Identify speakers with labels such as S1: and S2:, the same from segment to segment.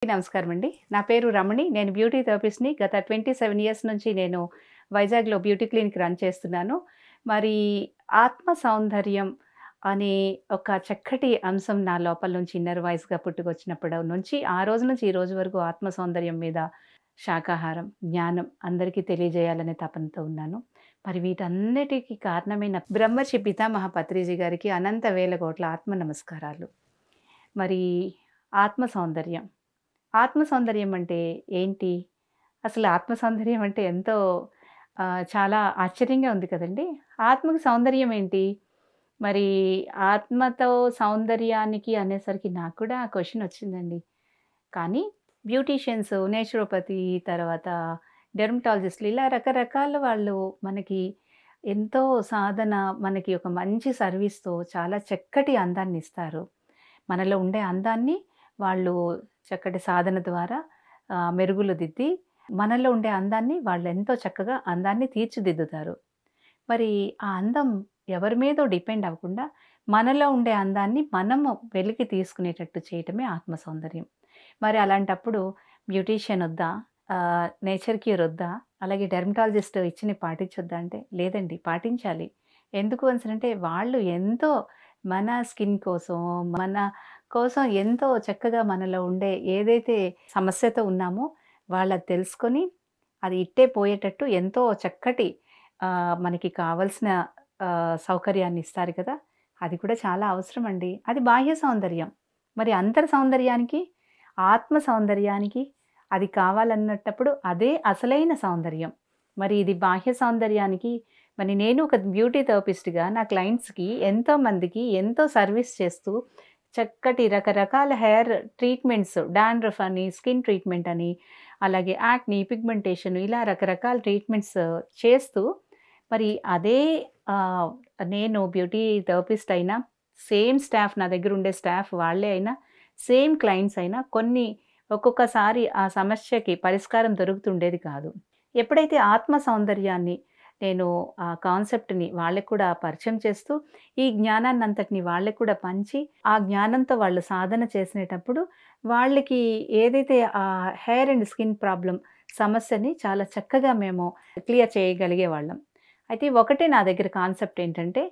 S1: నమస్కారం అండి. నా పేరు రమణి. నేను బ్యూటీ థెరపిస్ట్‌ని. గత 27 ఇయర్స్ నుంచి నేను వైజాగ్‌లో బ్యూటీ క్లినిక్ రన్ చేస్తున్నాను. మరి ఆత్మ సౌందర్యం అనే ఒక చక్కటి అంశం నా లోపల నుంచి ఇన్నర్ వాయిస్‌గా పుట్టుకొచ్చినప్పటి నుంచి, ఆ రోజు నుంచి ఈ రోజు వరకు ఆత్మ సౌందర్యం మీద శాకాహారం, జ్ఞానం అందరికీ తెలియజేయాలనే తపనతో ఉన్నాను. మరి వీటన్నిటికి కారణమైన బ్రహ్మర్షి పితామహ పత్రిజీ గారికి అనంత వేల కోట్ల ఆత్మ నమస్కారాలు. మరి ఆత్మ సౌందర్యం. ఆత్మ సౌందర్యం అంటే ఏంటి? అసలు ఆత్మ సౌందర్యం అంటే ఎంతో చాలా ఆశ్చర్యంగా ఉంది కదండీ! ఆత్మకి సౌందర్యం ఏంటి? మరి ఆత్మతో సౌందర్యానికి అనేసరికి నాకు కూడా ఆ క్వెషన్ వచ్చిందండి. కానీ బ్యూటీషియన్స్, నేచురోపతి తర్వాత డెర్మటాలజిస్ట్‌లు ఇలా రకరకాల వాళ్ళు మనకి ఎంతో సాధన మనకి ఒక మంచి సర్వీస్‌తో చాలా చక్కటి అందాన్నిస్తారు. మనలో ఉండే అందాన్ని వాళ్ళు చక్కటి సాధన ద్వారా మెరుగులు దిద్ది, మనలో ఉండే అందాన్ని వాళ్ళెంతో చక్కగా అందాన్ని తీర్చిదిద్దుతారు. మరి ఆ అందం ఎవరి మీదో డిపెండ్ అవ్వకుండా, మనలో ఉండే అందాన్ని మనము వెలికి తీసుకునేటట్టు చేయటమే ఆత్మ సౌందర్యం. మరి అలాంటప్పుడు బ్యూటీషియన్ ఒద్దా? నేచర్ క్యూర్ ఒద్దా? అలాగే డెర్మటాలజిస్ట్ ఇచ్చినవి పాటించొద్దా అంటే, లేదండి పాటించాలి. ఎందుకు అనేసనంటే వాళ్ళు ఎంతో మన స్కిన్ కోసం, మన కోసం ఎంతో చక్కగా మనలో ఉండే ఏదైతే సమస్యతో ఉన్నామో వాళ్ళది తెలుసుకొని, అది ఇట్టే పోయేటట్టు ఎంతో చక్కటి మనకి కావాల్సిన సౌకర్యాన్ని ఇస్తారు కదా! అది కూడా చాలా అవసరమండి. అది బాహ్య సౌందర్యం. మరి అంతర సౌందర్యానికి, ఆత్మ సౌందర్యానికి అది కావాలన్నటప్పుడు అదే అసలైన సౌందర్యం. మరి ఇది బాహ్య సౌందర్యానికి మరి నేను ఒక బ్యూటీ థెరపిస్ట్‌గా నా క్లయింట్స్‌కి ఎంతోమందికి ఎంతో సర్వీస్ చేస్తూ చక్కటి రకరకాల హెయిర్ ట్రీట్మెంట్స్ డాండ్రఫ్ అని, స్కిన్ ట్రీట్మెంట్ అని, అలాగే యాక్ని, పిగ్మెంటేషన్ ఇలా రకరకాల ట్రీట్మెంట్స్ చేస్తూ మరి అదే ఆహ్, నేను బ్యూటీ థెరపిస్ట్ అయినా, సేమ్ స్టాఫ్ నా దగ్గర ఉండే స్టాఫ్ వాళ్ళే అయినా, సేమ్ క్లయింట్స్ అయినా ఒక్కొక్కసారి ఆ సమస్యకి పరిష్కారం దొరుకుతుండేది కాదు. ఎప్పుడైతే ఆత్మ సౌందర్యాన్ని నేను ఆ కాన్సెప్ట్‌ని వాళ్ళకి కూడా పరిచయం చేస్తూ, ఈ జ్ఞానాన్నంతటిని వాళ్ళకి కూడా పంచి, ఆ జ్ఞానంతో వాళ్ళు సాధన చేసినేటప్పుడు వాళ్ళకి ఏదైతే హెయిర్ అండ్ స్కిన్ ప్రాబ్లమ్ సమస్యని చాలా చక్కగా మేము క్లియర్ చేయగలిగేవాళ్ళం. అయితే ఒకటే నా దగ్గర కాన్సెప్ట్ ఏంటంటే,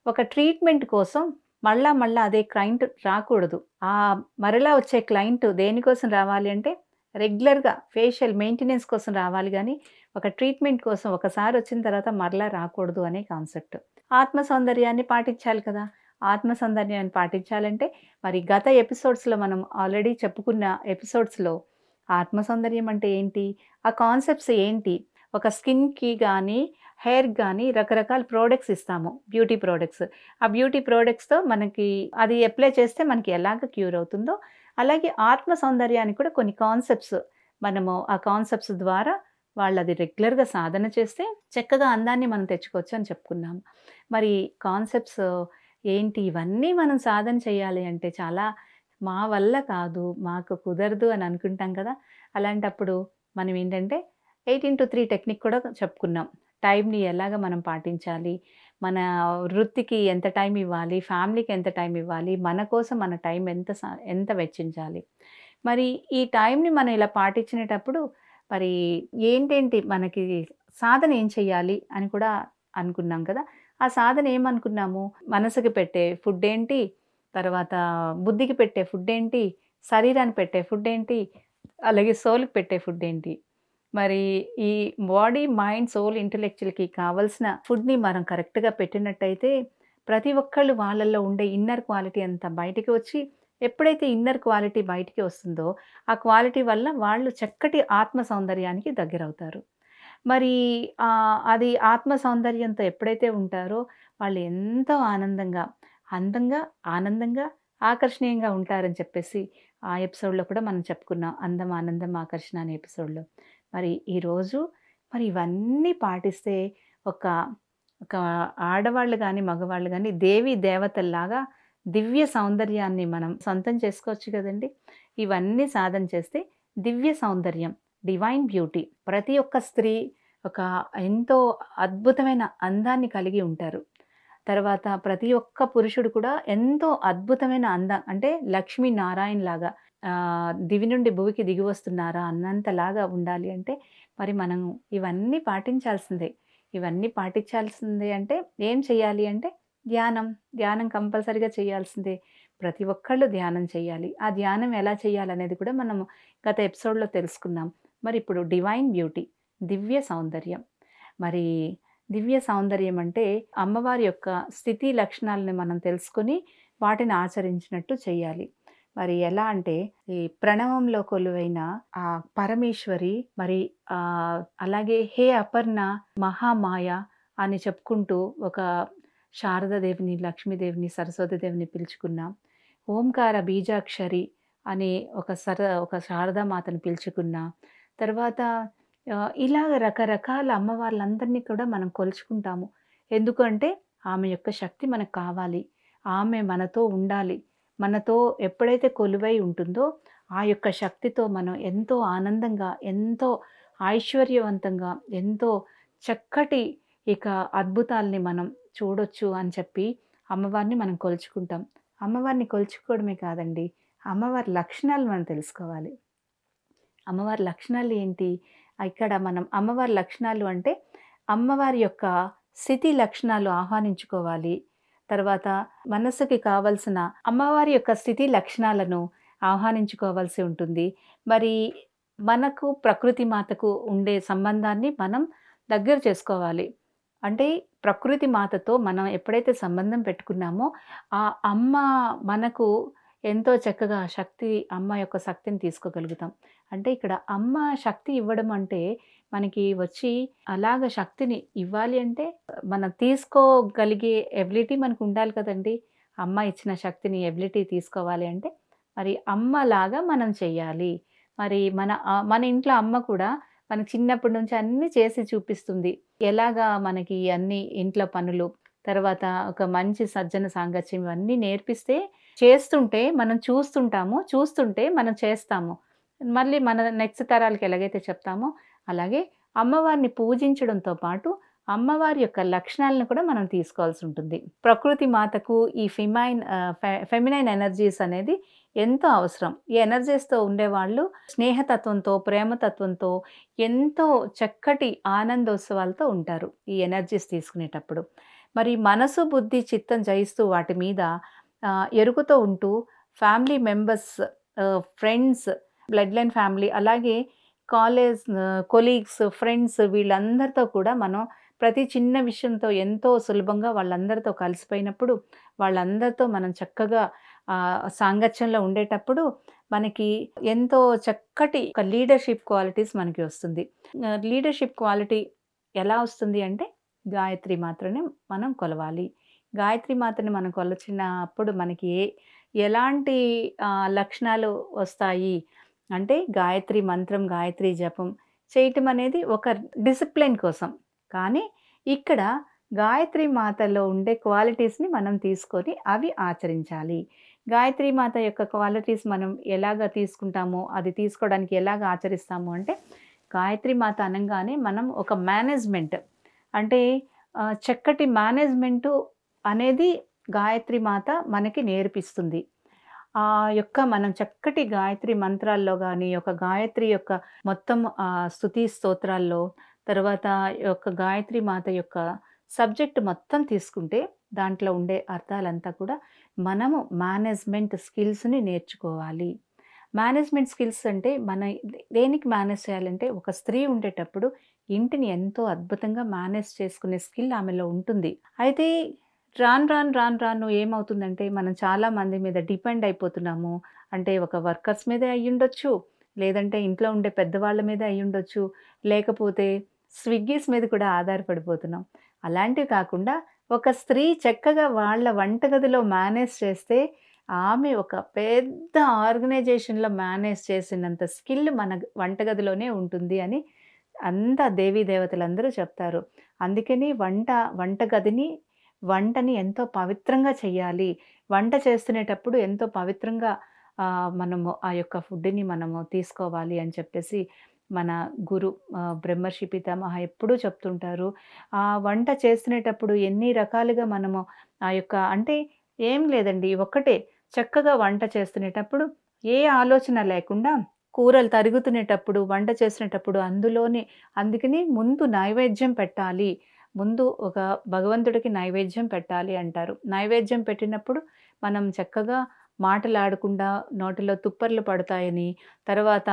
S1: ఒక ట్రీట్మెంట్ కోసం మళ్ళా అదే క్లయింట్ రాకూడదు. మరలా వచ్చే క్లయింట్ దేనికోసం రావాలి అంటే, రెగ్యులర్‌గా ఫేషియల్ మెయింటెనెన్స్ కోసం రావాలి గానీ, ఒక ట్రీట్మెంట్ కోసం ఒకసారి వచ్చిన తర్వాత మరలా రాకూడదు అనే కాన్సెప్ట్. ఆత్మ సౌందర్యాన్ని పాటించాలి కదా! ఆత్మ సౌందర్యాన్ని పాటించాలంటే, మరి గత ఎపిసోడ్స్‌లో మనం ఆల్రెడీ చెప్పుకున్న ఎపిసోడ్స్‌లో ఆత్మ సౌందర్యం అంటే ఏంటి? ఆ కాన్సెప్ట్స్ ఏంటి? ఒక స్కిన్‌కి గానీ, హెయిర్‌కి గానీ రకరకాల ప్రొడక్ట్స్ ఇస్తాము. Beauty products. ఆ బ్యూటీ ప్రొడక్ట్స్‌తో మనకి అది అప్లై చేస్తే మనకి ఎలాగ క్యూర్ అవుతుందో, అలాగే ఆత్మ సౌందర్యానికి కూడా కొన్ని కాన్సెప్ట్స్ మనము ఆ కాన్సెప్ట్స్ ద్వారా వాళ్ళది రెగ్యులర్‌గా సాధన చేస్తే చక్కగా అందాన్ని మనం తెచ్చుకోవచ్చు అని చెప్పుకున్నాము. మరి కాన్సెప్ట్స్ ఏంటి ఇవన్నీ మనం సాధన చేయాలి అంటే చాలా మా వల్ల కాదు, మాకు కుదరదు అని అనుకుంటాం కదా! అలాంటప్పుడు మనం ఏంటంటే 8:3 టెక్నిక్ కూడా చెప్పుకున్నాం. టైంని ఎలాగ మనం పాటించాలి, మన వృత్తికి ఎంత టైం ఇవ్వాలి, ఫ్యామిలీకి ఎంత టైం ఇవ్వాలి, మన కోసం మన టైం ఎంత వెచ్చించాలి. మరి ఈ టైంని మనం ఇలా పాటించినేటప్పుడు మరి ఏంటేంటి మనకి సాధన ఏం చేయాలి అని కూడా అనుకున్నాం కదా! ఆ సాధన ఏమనుకున్నాము? మనసుకి పెట్టే ఫుడ్డేంటి? తర్వాత బుద్ధికి పెట్టే ఫుడ్డేంటి? శరీరానికి పెట్టే ఫుడ్డేంటి? అలాగే సోల్‌కి పెట్టే ఫుడ్డేంటి? మరి ఈ బాడీ, మైండ్, సోల్, ఇంటెలెక్చువల్‌కి కావాల్సిన ఫుడ్‌ని మనం కరెక్ట్‌గా పెట్టినట్టయితే ప్రతి ఒక్కళ్ళు వాళ్ళలో ఉండే ఇన్నర్ క్వాలిటీ అంతా బయటికి వచ్చి ఎప్పుడైతే ఇన్నర్ క్వాలిటీ బయటికి వస్తుందో, ఆ క్వాలిటీ వల్ల వాళ్ళు చక్కటి ఆత్మ సౌందర్యానికి దగ్గరవుతారు. మరి అది ఆత్మ సౌందర్యంతో ఎప్పుడైతే ఉంటారో వాళ్ళు ఎంతో ఆనందంగా, అందంగా, ఆనందంగా, ఆకర్షణీయంగా ఉంటారని చెప్పేసి ఆ ఎపిసోడ్‌లో కూడా మనం చెప్పుకున్నాం. అందం, ఆనందం, ఆకర్షణ అనే ఎపిసోడ్‌లో. మరి ఈరోజు మరి ఇవన్నీ పాటిస్తే ఒక ఒక ఆడవాళ్ళు గాని, మగవాళ్ళు గాని దేవీ దేవతల్లాగా దివ్య సౌందర్యాన్ని మనం సొంతం చేసుకోవచ్చు గదండీ! ఇవన్నీ సాధన చేస్తే దివ్య సౌందర్యం, డివైన్ బ్యూటీ ప్రతి ఒక్క స్త్రీ ఒక ఎంతో అద్భుతమైన అందాన్ని కలిగి ఉంటారు. తర్వాత ప్రతి ఒక్క పురుషుడు కూడా ఎంతో అద్భుతమైన అంటే లక్ష్మీ నారాయణలాగా దివి నుండి భువికి దిగి వస్తున్నారా అన్నంతలాగా ఉండాలి అంటే మరి మనం ఇవన్నీ పాటించాల్సిందే. ఇవన్నీ పాటించాల్సిందే అంటే ఏం చేయాలి అంటే ధ్యానం. ధ్యానం కంపల్సరీగా చేయాల్సిందే. ప్రతి ఒక్కళ్ళు ధ్యానం చేయాలి. ఆ ధ్యానం ఎలా చేయాలనేది కూడా మనము గత ఎపిసోడ్‌లో తెలుసుకున్నాం. మరి ఇప్పుడు డివైన్ బ్యూటీ, దివ్య సౌందర్యం. మరి దివ్య సౌందర్యం అంటే అమ్మవారి యొక్క స్థితి లక్షణాలను మనం తెలుసుకొని వాటిని ఆచరించినట్టు చేయాలి. మరి ఎలా అంటే ఈ ప్రణవంలో కొలువైన ఆ పరమేశ్వరి మరి అలాగే హే అపర్ణ, మహామాయ అని చెప్పుకుంటూ ఒక శారదాదేవిని, లక్ష్మీదేవిని, సరస్వతీదేవిని పిలుచుకున్నాం. ఓంకార బీజాక్షరి అనే ఒక శారదామాతను పిలుచుకున్నా. తర్వాత ఇలాగ రకరకాల అమ్మవార్లందరినీ కూడా మనం కొలుచుకుంటాము. ఎందుకంటే ఆమె యొక్క శక్తి మనకు కావాలి. ఆమె మనతో ఉండాలి. మనతో ఎప్పుడైతే కొలువై ఉంటుందో ఆ యొక్క శక్తితో మనం ఎంతో ఆనందంగా, ఎంతో ఐశ్వర్యవంతంగా, ఎంతో చక్కటి ఇక అద్భుతాల్ని మనం చూడొచ్చు అని చెప్పి అమ్మవారిని మనం కొలుచుకుంటాం. అమ్మవారిని కొలుచుకోవడమే కాదండి, అమ్మవారి లక్షణాలు మనం తెలుసుకోవాలి. అమ్మవారి లక్షణాలు ఏంటి? ఇక్కడ మనం అమ్మవారి లక్షణాలు అంటే, అమ్మవారి యొక్క స్థితి లక్షణాలు ఆహ్వానించుకోవాలి. తర్వాత మనస్సుకి కావాల్సిన అమ్మవారి యొక్క స్థితి లక్షణాలను ఆహ్వానించుకోవాల్సి ఉంటుంది. మరి మనకు ప్రకృతి మాతకు ఉండే సంబంధాన్ని మనం దగ్గర చేసుకోవాలి. అంటే ప్రకృతి మాతతో మనం ఎప్పుడైతే సంబంధం పెట్టుకున్నామో, ఆ అమ్మ మనకు ఎంతో చక్కగా అమ్మ యొక్క శక్తిని తీసుకోగలుగుతాం. అంటే ఇక్కడ అమ్మ శక్తి ఇవ్వడం అంటే, మనకి వచ్చి అలాగ శక్తిని ఇవ్వాలి అంటే, మనం తీసుకోగలిగే ఎబిలిటీ మనకుండాలి కదండీ! అమ్మ ఇచ్చిన శక్తిని, ఎబిలిటీ తీసుకోవాలి అంటే, మరి అమ్మలాగా మనం చెయ్యాలి. మరి మన ఇంట్లో అమ్మ కూడా మనకి చిన్నప్పటి నుంచి అన్నీ చేసి చూపిస్తుంది. ఎలాగా మనకి అన్ని ఇంట్లో పనులు, తర్వాత ఒక మంచి సజ్జన సాంగత్యం ఇవన్నీ నేర్పిస్తే, చేస్తుంటే మనం చూస్తుంటాము. చూస్తుంటే మనం చేస్తాము. మళ్ళీ మన నెక్స్ట్ తరాలకి ఎలాగైతే చెప్తామో, అలాగే అమ్మవారిని పూజించడంతో పాటు, అమ్మవారి యొక్క లక్షణాలను కూడా మనం తీసుకోవాల్సుంటుంది. ప్రకృతి మాతకు ఈ ఫెమినైన్ ఎనర్జీస్ అనేది ఎంతో అవసరం. ఈ ఎనర్జీస్‌తో ఉండేవాళ్ళు స్నేహతత్వంతో, ప్రేమతత్వంతో ఎంతో చక్కటి ఆనందోత్సవాలతో ఉంటారు. ఈ ఎనర్జీస్ తీసుకునేటప్పుడు. మరి మనసు, బుద్ధి, చిత్తం జయిస్తూ వాటి మీద ఎరుకుతో ఉంటూ family members, friends, blood line family అలాగే కొలీగ్స్, ఫ్రెండ్స్ వీళ్ళందరితో కూడా మనం ప్రతి చిన్న విషయంతో ఎంతో సులభంగా వాళ్ళందరితో కలిసిపోయినప్పుడు, వాళ్ళందరితో మనం చక్కగా సాంగత్యంలో ఉండేటప్పుడు మనకి ఎంతో చక్కటి ఒక లీడర్‌షిప్ క్వాలిటీస్ మనకి వస్తుంది. లీడర్‌షిప్ క్వాలిటీ ఎలా వస్తుంది అంటే, గాయత్రి మాత్రమే మనం కొలవాలి. గాయత్రి మాతని మనం కొలిచినప్పుడు మనకి ఎలాంటి లక్షణాలు వస్తాయి అంటే, గాయత్రి మంత్రం, గాయత్రి జపం చేయటం అనేది ఒక డిసిప్లిన్ కోసం. కానీ ఇక్కడ గాయత్రి మాతలో ఉండే క్వాలిటీస్‌ని మనం తీసుకొని అవి ఆచరించాలి. గాయత్రి మాత యొక్క క్వాలిటీస్ మనం ఎలాగ తీసుకుంటామో, అది తీసుకోవడానికి ఎలాగ ఆచరిస్తాము అంటే, గాయత్రి మాత అనంగానే మనం ఒక మేనేజ్‌మెంట్ అంటే చక్కటి మేనేజ్‌మెంటు అనేది గాయత్రి మాత మనకి నేర్పిస్తుంది. మనం చక్కటి గాయత్రి మంత్రాల్లో గాని, ఒక గాయత్రి యొక్క మొత్తం స్తుతి స్తోత్రాల్లో, తర్వాత యొక్క గాయత్రి మాత యొక్క సబ్జెక్ట్ మొత్తం తీసుకుంటే, దాంట్లో ఉండే అర్థాలంతా కూడా మనము మేనేజ్‌మెంట్ స్కిల్స్‌ని నేర్చుకోవాలి. మేనేజ్‌మెంట్ స్కిల్స్ అంటే దేనికి మేనేజ్ చేయాలంటే, ఒక స్త్రీ ఉండేటప్పుడు ఇంటిని ఎంతో అద్భుతంగా మేనేజ్ చేసుకునే స్కిల్ ఆమెలో ఉంటుంది. అయితే రాను ఏమవుతుందంటే, మనం చాలా మంది మీద డిపెండ్ అయిపోతున్నాము. అంటే ఒక వర్కర్స్ మీదే అయ్యుండొచ్చు, లేదంటే ఇంట్లో ఉండే పెద్దవాళ్ళ మీద అయ్యుండొచ్చు, లేకపోతే స్విగ్గీస్ మీద కూడా ఆధారపడిపోతున్నాం. అలాంటివి కాకుండా ఒక స్త్రీ చక్కగా వాళ్ళ వంటగదిలో మేనేజ్ చేస్తే, ఆమె ఒక పెద్ద ఆర్గనైజేషన్‌లో మేనేజ్ చేసినంత స్కిల్ మన వంటగదిలోనే ఉంటుంది అని అంతా దేవీ దేవతలందరూ చెప్తారు. అందుకని వంటని ఎంతో పవిత్రంగా చేయాలి. వంట చేస్తునేటప్పుడు ఎంతో పవిత్రంగా మనము ఆ యొక్క ఫుడ్‌ని మనము తీసుకోవాలి అని చెప్పేసి మన బ్రహ్మర్షి పితామహ ఎప్పుడూ చెప్తుంటారు. ఆ వంట చేస్తునేటప్పుడు ఎన్ని రకాలుగా మనము ఆ యొక్క అంటే ఏం లేదండి, ఒక్కటే చక్కగా వంట చేస్తునేటప్పుడు ఏ ఆలోచన లేకుండా కూరలు తరుగుతునేటప్పుడు, వంట చేసినేటప్పుడు అందులోనే అందుకని ముందు నైవేద్యం పెట్టాలి. ముందు ఒక భగవంతుడికి నైవేద్యం పెట్టాలి అంటారు. నైవేద్యం పెట్టినప్పుడు మనం చక్కగా మాటలాడకుండా నోటిలో తుప్పర్లు పడతాయని, తర్వాత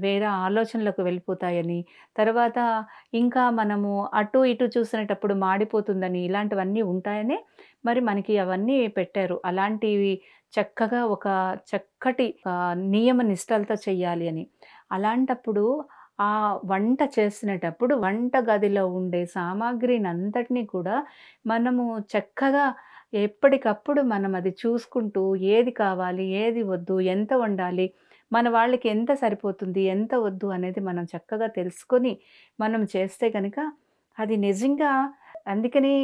S1: వేరే ఆలోచనలకు వెళ్ళిపోతాయని, తర్వాత ఇంకా మనము అటు ఇటు చూసినేటప్పుడు మాడిపోతుందని ఇలాంటివన్నీ ఉంటాయని మరి మనకి అవన్నీ పెట్టారు. అలాంటివి చక్కగా ఒక చక్కటి నియమ నిష్టలతో చెయ్యాలి అని. అలాంటప్పుడు ఆ వంట చేసినేటప్పుడు వంట గదిలో ఉండే సామాగ్రినంతటిని కూడా మనము చక్కగా ఎప్పటికప్పుడు మనం అది చూసుకుంటూ ఏది కావాలి, ఏది వద్దు, ఎంత వండాలి, మన వాళ్ళకి ఎంత సరిపోతుంది, ఎంత వద్దు అనేది మనం చక్కగా తెలుసుకొని మనం చేస్తే గనక అది నిజంగా అందుకని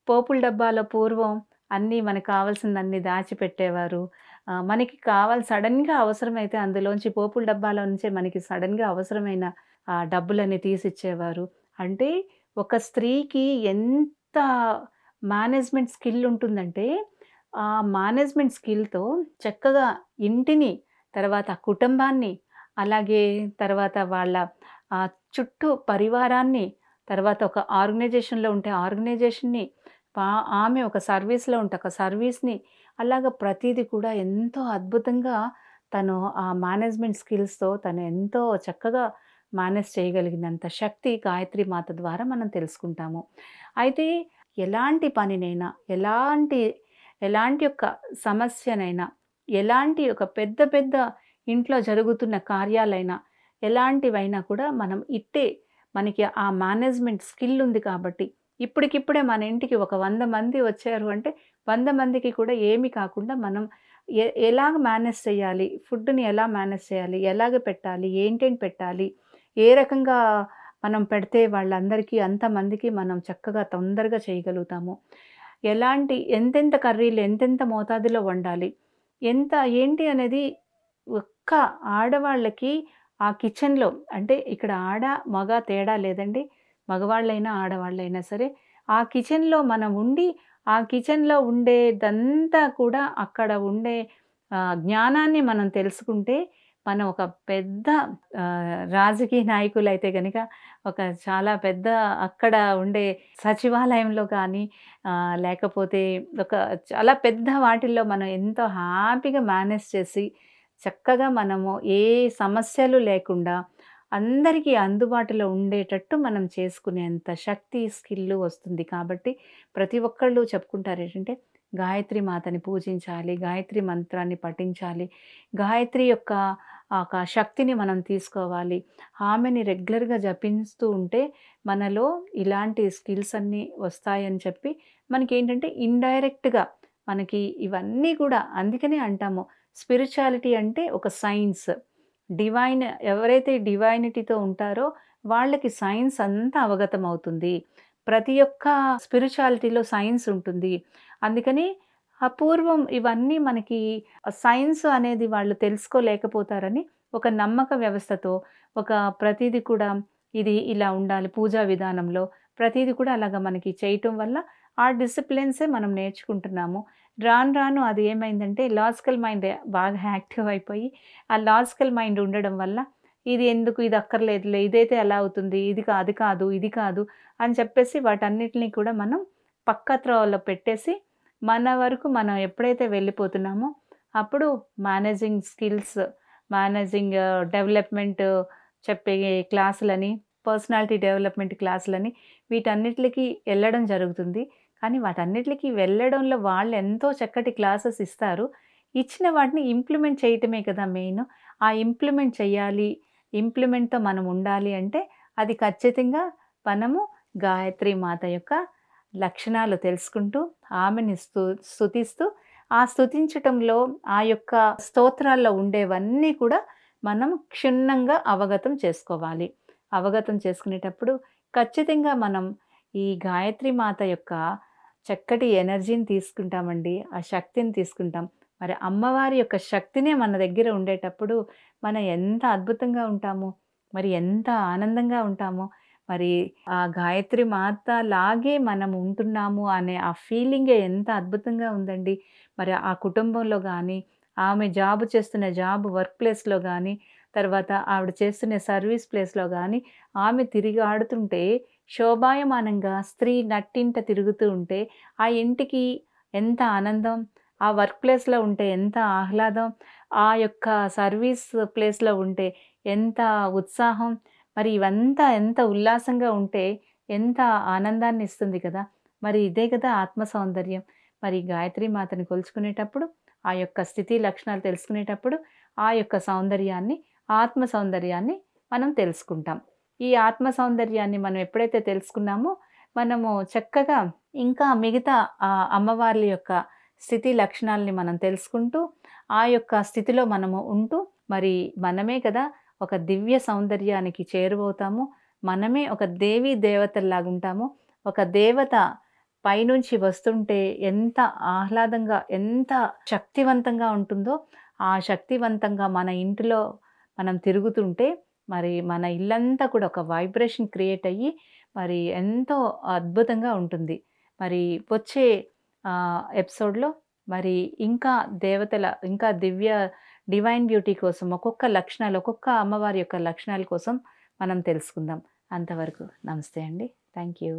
S1: పోపుల డబ్బాలో పూర్వం అన్నీ మనకు కావాల్సిందన్నీ దాచిపెట్టేవారు. మనకి సడెన్‌గా అవసరమైతే అందులోంచి పోపుల డబ్బాలో నుంచే మనకి సడెన్‌గా అవసరమైన డబ్బులన్నీ తీసిచ్చేవారు. అంటే ఒక స్త్రీకి ఎంత మేనేజ్‌మెంట్ స్కిల్ ఉంటుందంటే, ఆ మేనేజ్‌మెంట్ స్కిల్‌తో చక్కగా ఇంటిని, తర్వాత కుటుంబాన్ని, అలాగే తర్వాత వాళ్ళ చుట్టూ పరివారాన్ని, తర్వాత ఒక ఆర్గనైజేషన్‌లో ఉంటే ఆర్గనైజేషన్‌ని, పా ఆమె ఒక సర్వీస్‌లో ఉంటే ఒక సర్వీస్‌ని అలాగా ప్రతీది కూడా ఎంతో అద్భుతంగా తను ఆ మేనేజ్‌మెంట్ స్కిల్స్‌తో తను ఎంతో చక్కగా మేనేజ్ చేయగలిగినంత శక్తి గాయత్రి మాత ద్వారా మనం తెలుసుకుంటాము. అయితే ఎలాంటి పనినైనా, ఎలాంటి ఎలాంటి యొక్క సమస్యనైనా, ఎలాంటి ఒక పెద్ద పెద్ద ఇంట్లో జరుగుతున్న కార్యాలైనా, ఎలాంటివైనా కూడా మనం ఇట్టే మనకి ఆ మేనేజ్‌మెంట్ స్కిల్ ఉంది కాబట్టి, ఇప్పటికిప్పుడే మన ఇంటికి ఒక 100 మంది వచ్చారు అంటే 100 మందికి కూడా ఏమి కాకుండా మనం ఎలాగ మేనేజ్ చేయాలి? ఫుడ్‌ని ఎలా మేనేజ్ చేయాలి? ఎలాగ పెట్టాలి? ఏంటేంటి పెట్టాలి? ఏ రకంగా మనం పెడితే వాళ్ళందరికీ అంతమందికి మనం చక్కగా తొందరగా చేయగలుగుతాము. ఎంతెంత కర్రీలు ఎంతెంత మోతాదులో వండాలి? ఎంత ఏంటి అనేది ఒక్క ఆడవాళ్ళకి ఆ కిచెన్‌లో అంటే ఇక్కడ మగ తేడా లేదండి. మగవాళ్ళైనా, ఆడవాళ్ళైనా సరే ఆ కిచెన్‌లో మనం ఉండి, ఆ కిచెన్‌లో ఉండేదంతా కూడా అక్కడ ఉండే జ్ఞానాన్ని మనం తెలుసుకుంటే, మనం ఒక పెద్ద రాజకీయ నాయకులైతే గనక ఒక చాలా పెద్ద అక్కడ ఉండే సచివాలయంలో కానీ లేకపోతే ఒక చాలా పెద్ద వాటిల్లో మనం ఎంతో హ్యాపీగా మేనేజ్ చేసి, చక్కగా మనము ఏ సమస్యలు లేకుండా అందరికీ అందుబాటులో ఉండేటట్టు మనం చేసుకునేంత శక్తి, స్కిల్లు వస్తుంది. కాబట్టి ప్రతి ఒక్కళ్ళు చెప్పుకుంటారేంటంటే, గాయత్రి మాతని పూజించాలి, గాయత్రి మంత్రాన్ని పఠించాలి, గాయత్రి యొక్క ఒక శక్తిని మనం తీసుకోవాలి. ఆమెని రెగ్యులర్‌గా జపిస్తూ ఉంటే మనలో ఇలాంటి స్కిల్స్ అన్నీ వస్తాయని చెప్పి మనకేంటంటే ఇండైరెక్ట్‌గా మనకి ఇవన్నీ కూడా అందుకనే అంటాము స్పిరిచువాలిటీ అంటే ఒక సైన్స్. ఎవరైతే డివైనిటీతో ఉంటారో వాళ్ళకి సైన్స్ అంతా అవగతమవుతుంది. ప్రతి ఒక్క స్పిరిచువాలిటీలో సైన్స్ ఉంటుంది. అందుకని అపూర్వం ఇవన్నీ మనకి సైన్స్ అనేది వాళ్ళు తెలుసుకోలేకపోతారని ఒక నమ్మక వ్యవస్థతో ఒక ప్రతీది కూడా ఇది ఇలా ఉండాలి పూజా విధానంలో. ప్రతీది కూడా అలాగా మనకి చేయటం వల్ల ఆ డిసిప్లిన్సే మనం నేర్చుకుంటున్నాము. రాను రాను అది ఏమైందంటే లాజికల్ మైండ్ బాగా యాక్టివ్ అయిపోయి ఆ లాజికల్ మైండ్ ఉండడం వల్ల ఇది ఎందుకు, ఇది అక్కర్లేదులే, ఇదైతే ఎలా అవుతుంది, అది కాదు, ఇది కాదు అని చెప్పేసి వాటన్నిటిని కూడా మనం పక్క త్రోవలో పెట్టేసి, మన వరకు మనం ఎప్పుడైతే వెళ్ళిపోతున్నామో, అప్పుడు మేనేజింగ్ స్కిల్స్, మేనేజింగ్ డెవలప్‌మెంట్ చెప్పే క్లాసులని, పర్సనాలిటీ డెవలప్‌మెంట్ క్లాసులని వీటన్నిట్లికి ఎళ్ళడం జరుగుతుంది. కానీ వాటన్నిట్లికి వెళ్ళడంలో వాళ్ళు ఎంతో చక్కటి క్లాసెస్ ఇస్తారు. ఇచ్చిన వాటిని ఇంప్లిమెంట్ చేయటమే కదా మెయిన్. ఆ ఇంప్లిమెంట్ చెయ్యాలి. ఇంప్లిమెంట్‌తో మనం ఉండాలి అంటే అది ఖచ్చితంగా మనము గాయత్రి మాత యొక్క లక్షణాలు తెలుసుకుంటూ ఆమెని స్తుతిస్తూ ఆ స్తుతించటంలో ఆ యొక్క స్తోత్రాల్లో ఉండేవన్నీ కూడా మనం క్షుణ్ణంగా అవగతం చేసుకోవాలి. అవగతం చేసుకునేటప్పుడు ఖచ్చితంగా మనం ఈ గాయత్రి మాత యొక్క చక్కటి ఎనర్జీని తీసుకుంటామండి. ఆ శక్తిని తీసుకుంటాం. మరి అమ్మవారి యొక్క శక్తినే మన దగ్గర ఉండేటప్పుడు మనం ఎంత అద్భుతంగా ఉంటామో, మరి ఎంత ఆనందంగా ఉంటామో, మరి ఆ గాయత్రి మాత లాగే మనం ఉంటున్నాము అనే ఆ ఫీలింగే ఎంత అద్భుతంగా ఉందండి. మరి ఆ కుటుంబంలో గానీ, ఆమె జాబ్ చేస్తున్న వర్క్ ప్లేస్‌లో గానీ, తర్వాత ఆవిడ చేస్తున్న సర్వీస్ ప్లేస్‌లో గానీ, ఆమె తిరిగాడుతుంటే శోభాయమానంగా స్త్రీ నట్టింట తిరుగుతూ ఉంటే, ఆ ఇంటికి ఎంత ఆనందం, ఆ వర్క్ ప్లేస్‌లో ఉంటే ఎంత ఆహ్లాదం, ఆ యొక్క సర్వీస్ ప్లేస్‌లో ఉంటే ఎంత ఉత్సాహం, మరి ఇవంతా ఎంత ఉల్లాసంగా ఉంటే ఎంత ఆనందాన్నిస్తుంది కదా! మరి ఇదే కదా ఆత్మ సౌందర్యం. మరి గాయత్రి మాతని కొలుచుకునేటప్పుడు, ఆ యొక్క స్థితి లక్షణాలు తెలుసుకునేటప్పుడు, ఆ యొక్క సౌందర్యాన్ని, ఆత్మ సౌందర్యాన్ని మనం తెలుసుకుంటాం. ఈ ఆత్మ సౌందర్యాన్ని మనం ఎప్పుడైతే తెలుసుకున్నామో, మనము చక్కగా ఇంకా మిగతా అమ్మవార్ల యొక్క స్థితి లక్షణాలని మనం తెలుసుకుంటూ, ఆ యొక్క స్థితిలో మనము ఉంటూ, మరి మనమే కదా ఒక దివ్య సౌందర్యానికి చేరువవుతాము. మనమే ఒక దేవీ దేవతల్లాగుంటాము. ఒక దేవత పైనుంచి వస్తుంటే ఎంత ఆహ్లాదంగా, ఎంత శక్తివంతంగా ఉంటుందో, ఆ శక్తివంతంగా మన ఇంటిలో మనం తిరుగుతుంటే, మరి మన ఇల్లంతా కూడా ఒక వైబ్రేషన్ క్రియేట్ అయ్యి, మరి ఎంతో అద్భుతంగా ఉంటుంది. మరి వచ్చే ఎపిసోడ్‌లో మరి ఇంకా ఇంకా డివైన్ బ్యూటీ కోసం ఒక్కొక్క లక్షణాలు, ఒక్కొక్క అమ్మవారి యొక్క లక్షణాల కోసం మనం తెలుసుకుందాం. అంతవరకు నమస్తే అండి. Thank you.